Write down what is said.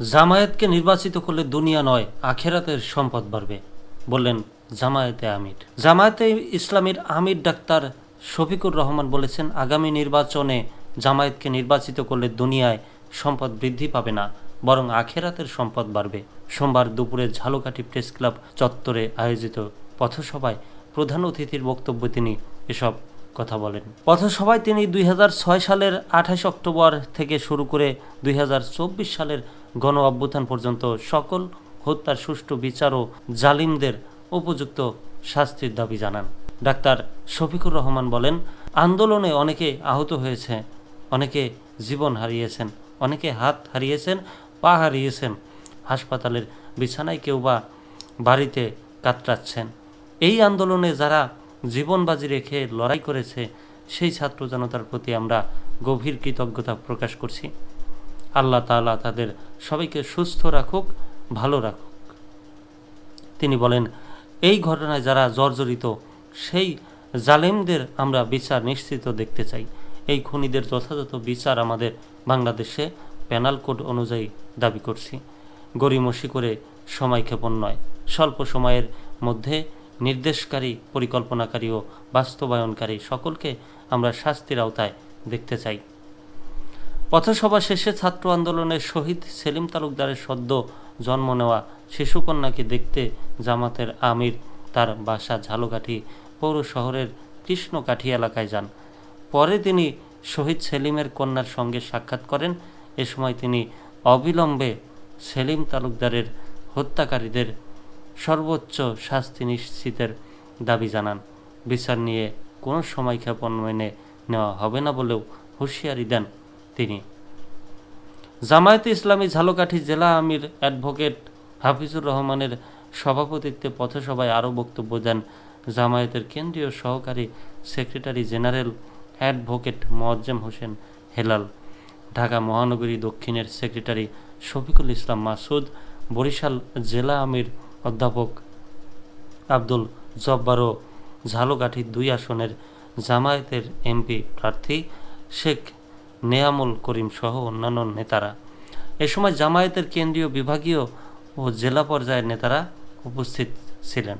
জামায়াতকে নির্বাচিত করলে দুনিয়া নয় আখেরাতের সম্পদ বাড়বে, বললেন জামায়াতে আমির। জামায়াতে ইসলামীর আমির ডাক্তার শফিকুর রহমান বলেছেন, আগামী নির্বাচনে জামায়াতকে নির্বাচিত করলে দুনিয়ায় সম্পদ বৃদ্ধি পাবে না, বরং আখেরাতের সম্পদ বাড়বে। সোমবার দুপুরে ঝালকাঠি প্রেস ক্লাব চত্বরে আয়োজিত পথসভায় প্রধান অতিথির বক্তব্যে তিনি এসব কথা বলেন। পথসভায় তিনি 2006 সালের 28 অক্টোবর থেকে শুরু করে 2024 সালের গণ অভ্যুত্থান পর্যন্ত সকল হত্যার সুষ্ঠু বিচার ও জালিমদের উপযুক্ত শাস্তির দাবি জানান। ডাক্তার শফিকুর রহমান বলেন, আন্দোলনে অনেকে আহত হয়েছে, অনেকে জীবন হারিয়েছেন, অনেকে হাত হারিয়েছেন, পা হারিয়েছেন, হাসপাতালের বিছানায় কেউ বা বাড়িতে কাতরাচ্ছেন। এই আন্দোলনে যারা জীবন বাজি রেখে লড়াই করেছে সেই ছাত্র জনতার প্রতি আমরা গভীর কৃতজ্ঞতা প্রকাশ করছি। আল্লাহ তাআলা তাদের সবাইকে সুস্থ রাখুক, ভালো রাখুক। তিনি বলেন, এই ঘটনায় যারা জর্জরিত সেই জালেমদের আমরা বিচার নিশ্চিত দেখতে চাই। এই খুনিদের যথাযথ বিচার আমাদের বাংলাদেশে পেনাল কোড অনুযায়ী দাবি করছি। গড়িমসি করে সময়ক্ষেপণ নয়, স্বল্প সময়ের মধ্যে নির্দেশকারী, পরিকল্পনাকারী ও বাস্তবায়নকারী সকলকে আমরা শাস্তির আওতায় দেখতে চাই। পথসভা শেষে ছাত্র আন্দোলনের শহীদ সেলিম তালুকদারের সদ্য জন্ম নেওয়া শিশুকন্যাকে দেখতে জামাতের আমির তার বাসা ঝালকাঠি পৌর শহরের কৃষ্ণকাঠি এলাকায় যান। পরে তিনি শহীদ সেলিমের কন্যার সঙ্গে সাক্ষাৎ করেন। এ সময় তিনি অবিলম্বে সেলিম তালুকদারের হত্যাকারীদের সর্বোচ্চ শাস্তি নিশ্চিতের দাবি জানান। বিচার নিয়ে কোনো সময়ক্ষেপণ মেনে নেওয়া হবে না বলেও হুঁশিয়ারি দেন তিনি। জামায়াতে ইসলামী ঝালকাঠি জেলা আমির অ্যাডভোকেট হাফিজুর রহমানের সভাপতিত্বে পথসভায় আরও বক্তব্য দেন জামায়াতের কেন্দ্রীয় সহকারী secretary general advocate Moazzem Hossain Helal, Dhaka মহানগরী দক্ষিণের সেক্রেটারি শফিকুল ইসলাম মাসুদ, বরিশাল জেলা আমির অধ্যাপক আব্দুল জব্বার ও ঝালকাঠি 2 আসনের জামায়াতের এমপি প্রার্থী শেখ নেয়ামুল করিম সহ অন্যান্য নেতারা। এ সময় জামায়াতের কেন্দ্রীয়, বিভাগীয় ও জেলা পর্যায়ের নেতারা উপস্থিত ছিলেন।